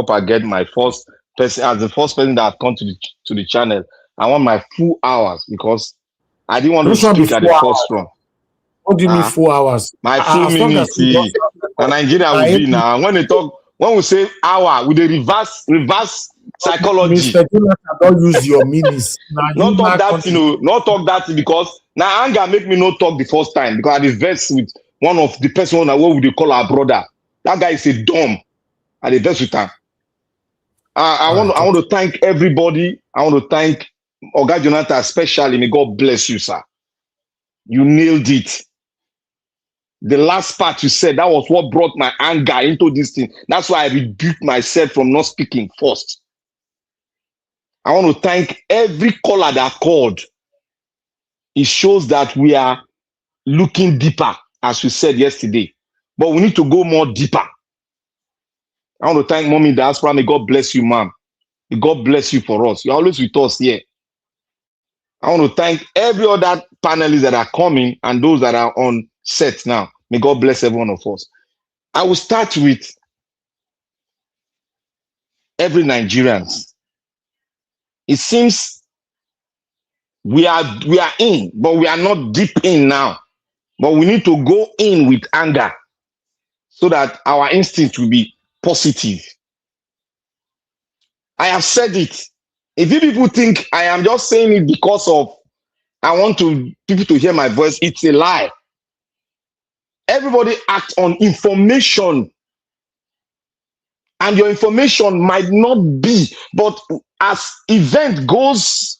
hope I get my first person as the first person that come to the channel. I want my full hours because I didn't want to Which one be speak at the 4 first hours? run. What do you mean 4 hours? My full As long as minutes. we just And Nigeria will be now. When we say hour, with the reverse psychology. Mr. Jonathan, don't use your minutes. Now Not you talk not that, not talk that because now anger make me not talk the first time because I vex with one of the person that what would they call our brother. That guy is a dumb. I vex with him. I want to thank everybody. I want to thank Oga Jonathan especially. May God bless you, sir. You nailed it. The last part you said, that was what brought my anger into this thing. That's why I rebuked myself from not speaking first. I want to thank every caller that called. It shows that we are looking deeper, as we said yesterday. But we need to go more deeper. I want to thank Mommy Diaspora. May God bless you, ma'am. May God bless you for us. You're always with us here. I want to thank every other panelists that are coming and those that are on set now. May God bless every one of us. I will start with every Nigerian. It seems we are in, but we are not deep in now. But we need to go in with anger so that our instinct will be positive. I have said it. If you people think I am just saying it because of I want people to hear my voice, it's a lie. Everybody acts on information. And your information might not be, but as event goes,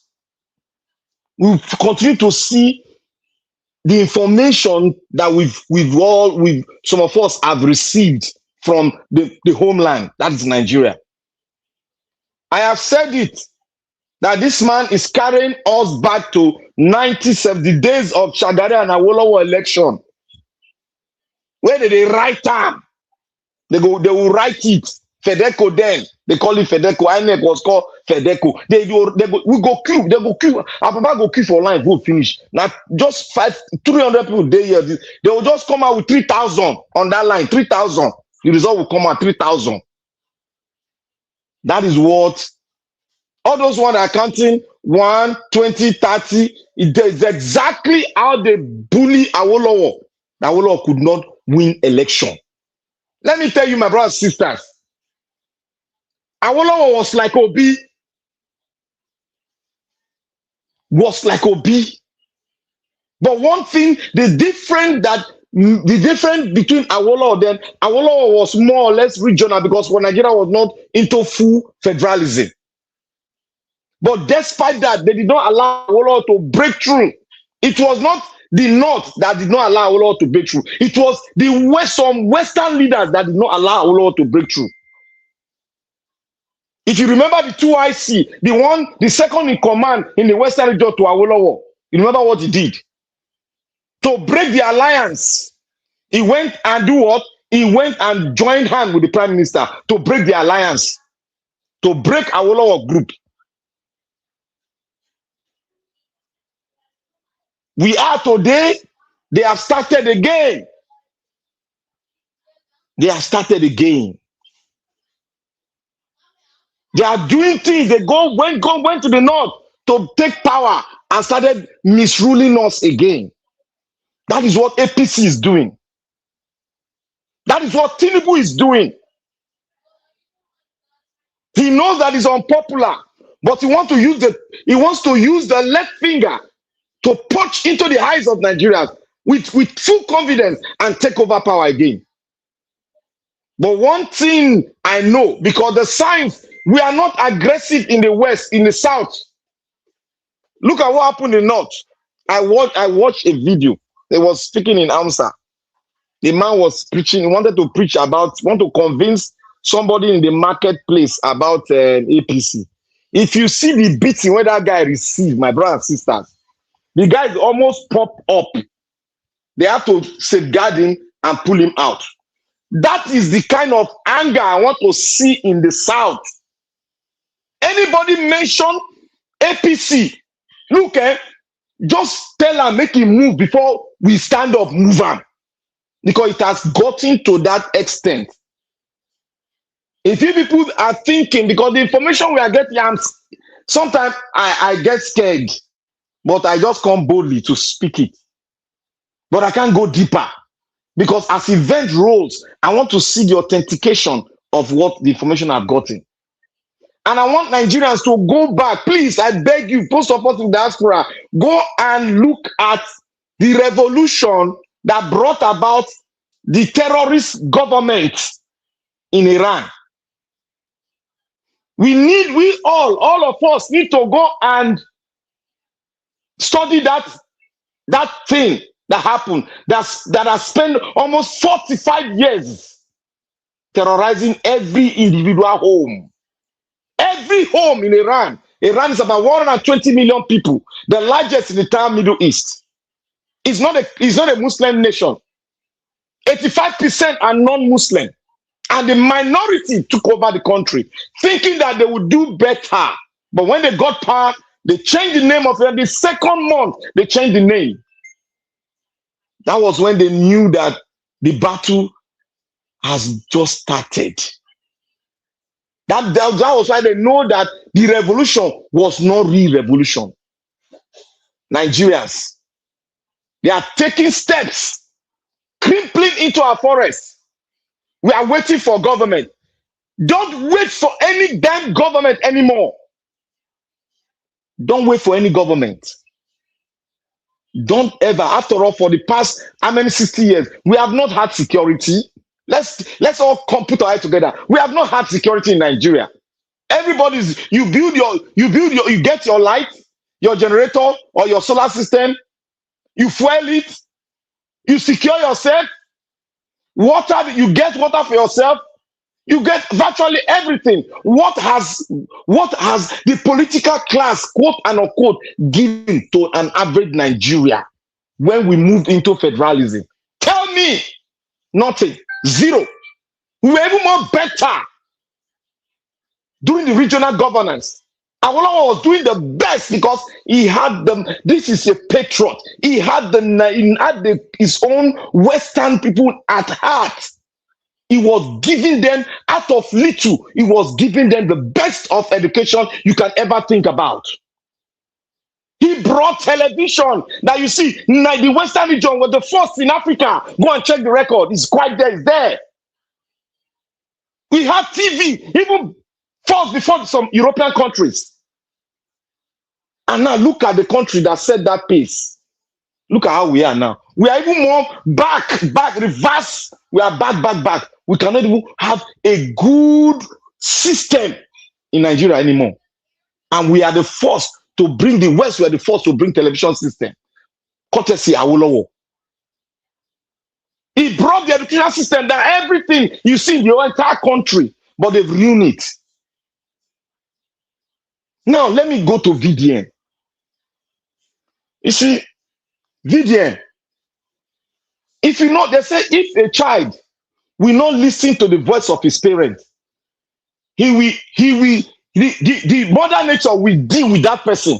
we'll continue to see the information that some of us have received from the homeland, that is Nigeria. I have said it, that this man is carrying us back to 90-70 days of Shagari and Awolowo election. Where did they write time? They will write it. Fedeco then. They call it Fedeco. INEC was called Fedeco. They go queue. Our papa go queue for line, vote finish. Now just 300 people day here. They will just come out with 3,000 on that line. 3,000. The result will come out 3,000. That is what all those ones are counting 1, 20, 30. It is exactly how they bully Awolowo. Awolowo could not win election. Let me tell you, my brothers and sisters, Awolowo was like Obi. But one thing, the difference between Awolowo then, Awolowo was more or less regional because when Nigeria was not into full federalism. But despite that, they did not allow Awolowo to break through. It was not the North that did not allow Awolowo to break through. It was some Western leaders that did not allow Awolowo to break through. If you remember the 2IC, the second in command in the Western region to Awolowo, you remember what he did? To break the alliance, he went and do what? He went and joined hand with the Prime Minister to break the alliance, to break Awolowo group. We are today, they have started again. They are doing things. They went to the North to take power and started misruling us again. That is what APC is doing. That is what Tinubu is doing. He knows that it's unpopular, but he wants to use the left finger to punch into the eyes of Nigerians with full confidence and take over power again. But one thing I know, because the signs, we are not aggressive in the West, in the South. Look at what happened in the North. I watched a video. They was speaking in Amsa. The man was preaching, he wanted to convince somebody in the marketplace about APC. If you see the beating where that guy received, my brothers and sisters, the guy almost popped up. They have to safeguard him and pull him out. That is the kind of anger I want to see in the South. Anybody mention APC? Look, just tell her, make him move before we stand up, move him. Because it has gotten to that extent. If you people are thinking, because the information we are getting, sometimes I get scared, but I just come boldly to speak it. But I can't go deeper because as event rolls, I want to see the authentication of what the information I've gotten. And I want Nigerians to go back. Please, I beg you, post of us in diaspora, go and look at the revolution that brought about the terrorist government in Iran. We all of us need to go and study that thing that happened, that has spent almost 45 years terrorizing every individual home. Every home in Iran. Iran is about 120 million people, the largest in the entire Middle East. It's not a Muslim nation. 85% are non-Muslim. And the minority took over the country, thinking that they would do better. But when they got power, they changed the name of it. The second month, they changed the name. That was when they knew that the battle has just started. That was why they know that the revolution was not real revolution. Nigerians, they are taking steps, crippling into our forests. We are waiting for government. Don't wait for any damn government anymore. Don't wait for any government. Don't ever. After all, for the past how many 60 years, we have not had security. Let's all put our heads together. We have not had security in Nigeria. Everybody's you get your light, your generator or your solar system, you fuel it, you secure yourself, water, you get water for yourself, you get virtually everything. What has the political class, quote and unquote, given to an average Nigeria when we moved into federalism? Tell me. Nothing. Zero. We were even more better during the regional governance. Awolowo was doing the best because he had them. This is a patriot. He had his own Western people at heart. He was giving them, out of little, he was giving them the best of education you can ever think about. He brought television that you see, the Western region was the first in Africa. Go and check the record. It's quite there. It's there. We have TV, even first before some European countries. And now look at the country that set that pace. Look at how we are now. We are even more back, reverse. We are back. We cannot even have a good system in Nigeria anymore. And we are the first to bring the West, we are the first to bring television system. Courtesy Awolowo. He brought the education system that everything you see in the entire country, but they've ruined it. Now, let me go to VDN. You see, VDN, if you know, they say if a child will not listen to the voice of his parents, the mother nature will deal with that person.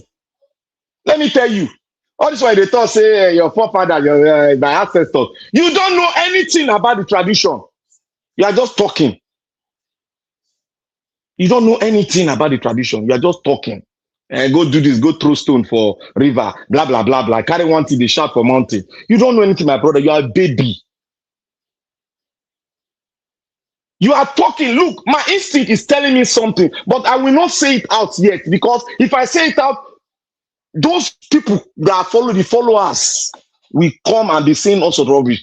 Let me tell you, all this why they thought say your forefather, your my ancestors, you don't know anything about the tradition. You are just talking. You don't know anything about the tradition. You are just talking. Go do this, go throw stone for river, blah, blah, blah, blah. Carry one thing, they shout for mountain. You don't know anything, my brother. You are a baby. You are talking. Look, my instinct is telling me something, but I will not say it out yet, because if I say it out, those people that follow the followers will come and be saying all sorts of rubbish.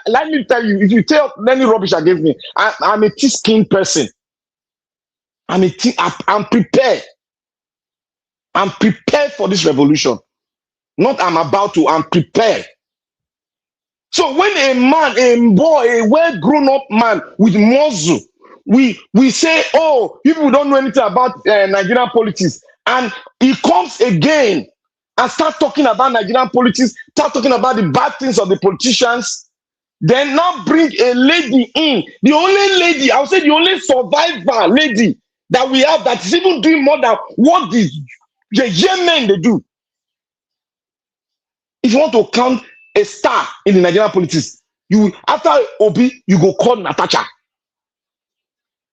Let me tell you, if you tell any rubbish against me, I'm a thick-skinned person. I'm prepared. I'm prepared for this revolution. Not I'm about to, I'm prepared. So when a man, a boy, a well-grown up man with muscle, we say, oh, people don't know anything about Nigerian politics. And he comes again and start talking about Nigerian politics, start talking about the bad things of the politicians. Then now bring a lady in. The only lady, I would say the only survivor lady that we have that is even doing more than what the men they do. If you want to count a star in the Nigerian politics, you after Obi, you go call Natasha.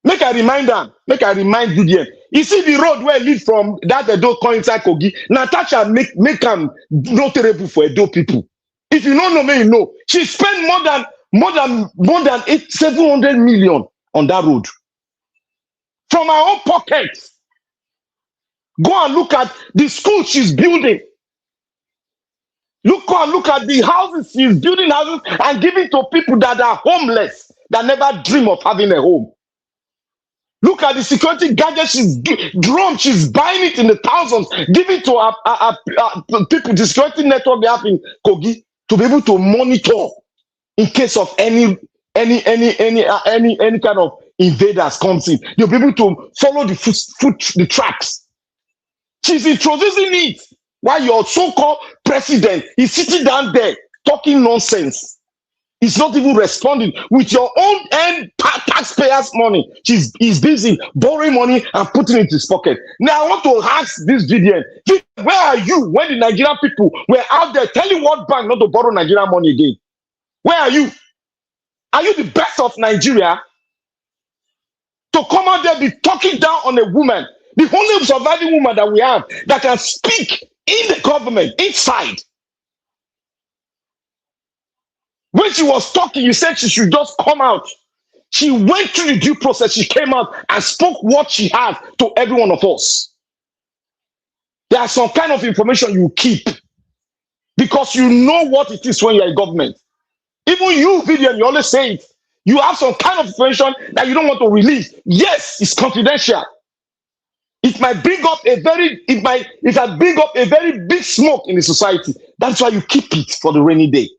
Make I remind them. Make I remind Gideon. You see the road where lead from that Edo come inside Kogi. Natasha make them notable for Edo people. If you don't know me, you know. She spent more than 700 million on that road from her own pocket. Go and look at the school she's building. Look at the houses she's building houses and giving to people that are homeless, that never dream of having a home. Look at the security gadgets drone she's buying it in the thousands, giving to our people, the security network they have in Kogi to be able to monitor in case of any kind of invaders comes in. They'll be able to follow the tracks. She's introducing it while your so-called president is sitting down there talking nonsense. He's not even responding with your own taxpayers' money. He's busy borrowing money and putting it in his pocket. Now I want to ask this video: where are you when the Nigerian people were out there telling World Bank not to borrow Nigerian money again? Where are you? Are you the best of Nigeria? To come out there be talking down on a woman, the only surviving woman that we have that can speak in the government inside. When she was talking, you said she should just come out. She went through the due process. She came out and spoke what she had to every one of us. There are some kind of information you keep because you know what it is when you're in government. Even you, Vivian, you always say it. You have some kind of information that you don't want to release. Yes, it's confidential. It might bring up a very big smoke in the society. That's why you keep it for the rainy day.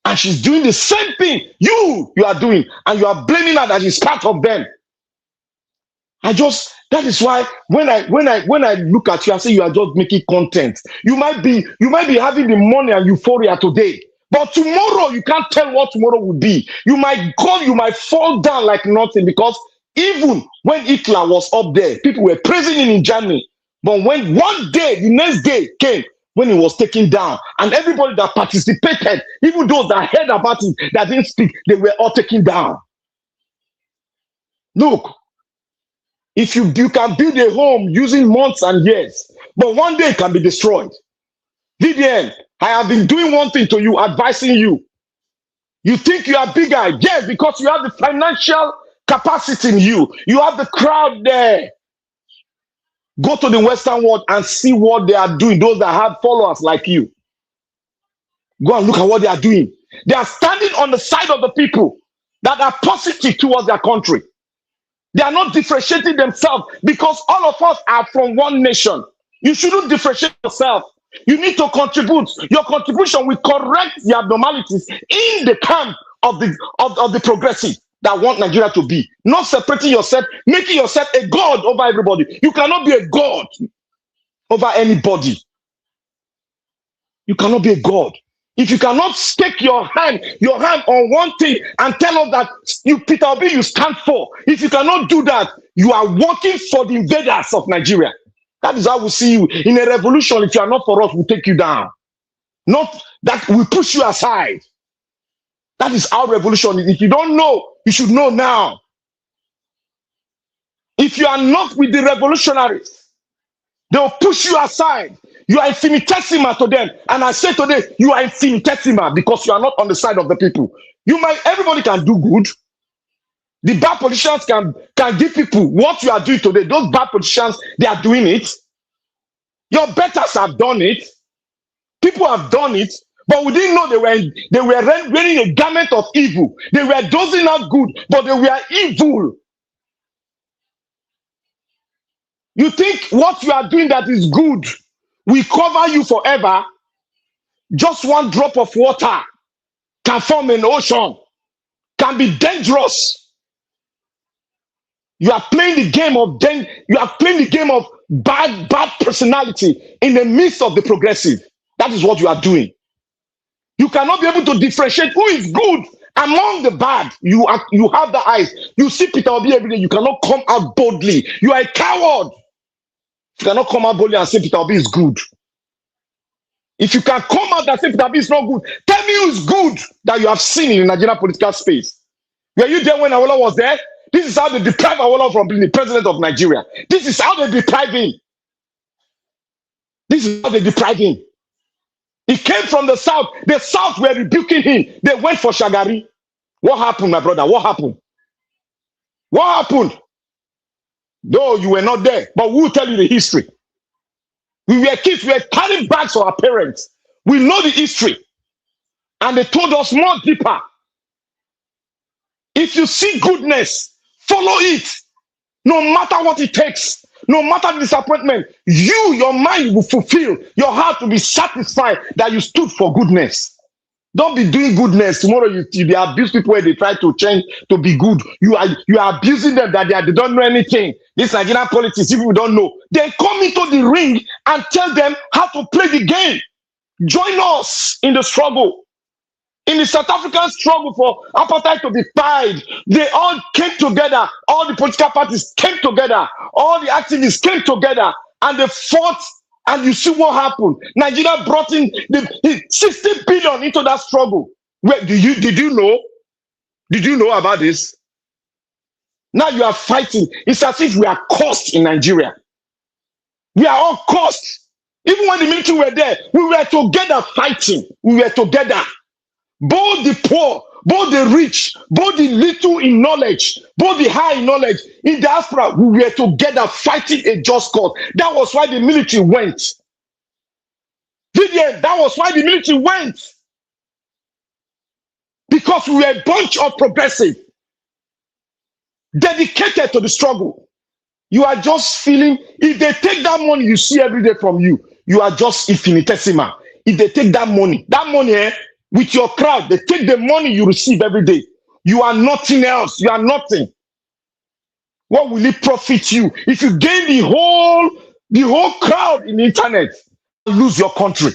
And she's doing the same thing you are doing, and you are blaming her that she's part of them. That is why when I look at you, I say you are just making content. You might be having the money and euphoria today, but tomorrow you can't tell what tomorrow will be. You might fall down like nothing, because even when Hitler was up there, people were praising him in Germany. But when one day, the next day came, when he was taken down, and everybody that participated, even those that heard about it, that didn't speak, they were all taken down. Look, if you can build a home using months and years, but one day it can be destroyed. Vivian, I have been doing one thing to you, advising you. You think you are bigger? Yes, because you have the financial capacity in you. You have the crowd there. Go to the Western world and see what they are doing. Those that have followers like you. Go and look at what they are doing. They are standing on the side of the people that are positive towards their country. They are not differentiating themselves, because all of us are from one nation. You shouldn't differentiate yourself. You need to contribute. Your contribution will correct the abnormalities in the camp of the progressive that want Nigeria to be. Not separating yourself, making yourself a god over everybody. You cannot be a god over anybody. You cannot be a god. If you cannot stake your hand on one thing and tell us that you, Peter Obi, you stand for. If you cannot do that, you are working for the invaders of Nigeria. That is how we see you. In a revolution, if you are not for us, we'll take you down. Not that we push you aside. That is our revolution. If you don't know, you should know now. If you are not with the revolutionaries, they'll push you aside. You are infinitesimal to them. And I say today, you are infinitesimal because you are not on the side of the people. Everybody can do good. The bad politicians can give people what you are doing today. Those bad politicians, they are doing it. Your betters have done it. People have done it. But we didn't know they were wearing a garment of evil. They were dozing out good, but they were evil. You think what you are doing that is good will cover you forever? Just one drop of water can form an ocean, can be dangerous. You are playing the game of bad personality in the midst of the progressive. That is what you are doing. You cannot be able to differentiate who is good among the bad. You have the eyes. You see Peter Obi every day. You cannot come out boldly. You are a coward. You cannot come out boldly and say Peter Obi is good. If you can come out and say Peter Obi is not good, tell me who is good that you have seen in the Nigerian political space. Were you there when Awolowo was there? This is how they deprive Awolowo from being the president of Nigeria. This is how they deprive him. This is how they deprive him. He came from the south. The south were rebuking him. They went for Shagari. What happened, my brother? What happened? What happened? Though you were not there, but we'll tell you the history. We were kids, we were carrying bags for our parents. We know the history. And they told us more deeper. If you see goodness, follow it. No matter what it takes, no matter the disappointment, your mind will fulfill, your heart will be satisfied that you stood for goodness. Don't be doing goodness. Tomorrow you abuse people where they try to change to be good. You are abusing them that they don't know anything. This Nigerian politics, people don't know. Then come into the ring and tell them how to play the game. Join us in the struggle. In the South African struggle for apartheid to be tied, they all came together. All the political parties came together. All the activists came together, and they fought. And you see what happened. Nigeria brought in the 60 billion into that struggle. Where did you know? Did you know about this? Now you are fighting. It's as if we are cursed in Nigeria. We are all cursed. Even when the military were there, we were together fighting. We were together. Both the poor, both the rich, both the little in knowledge, both the high in knowledge, in diaspora, we were together fighting a just cause. That was why the military went. That was why the military went. Because we were a bunch of progressive, dedicated to the struggle. You are just feeling, if they take that money you see every day from you, you are just infinitesimal. If they take that money, with your crowd, they take the money you receive every day. You are nothing else. You are nothing. What will it profit you if you gain the whole crowd in the internet and lose your country?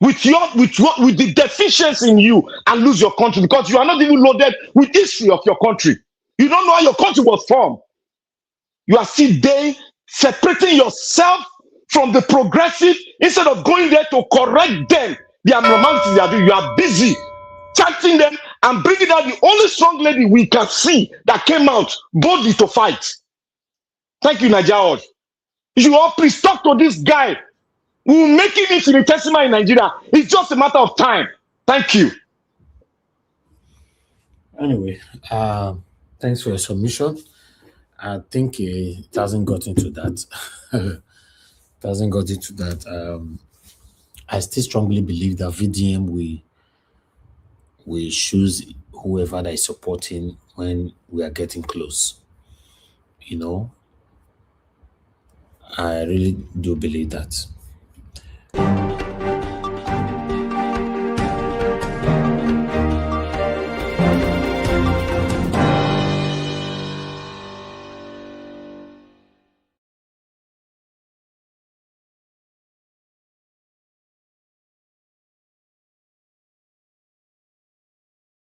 With the deficiency in you and lose your country because you are not even loaded with history of your country. You don't know how your country was formed. You are still there separating yourself from the progressive instead of going there to correct them. The abnormalities they are doing, you are busy chatting them and bringing out the only strong lady we can see that came out boldly to fight. Thank you, Nigeria. You all please talk to this guy. We will make him infinitesimal in Nigeria. It's just a matter of time. Thank you. Anyway, thanks for your submission. I think it hasn't got into that. It hasn't got into that. I still strongly believe that VDM we choose whoever that is supporting when we are getting close. You know, I really do believe that.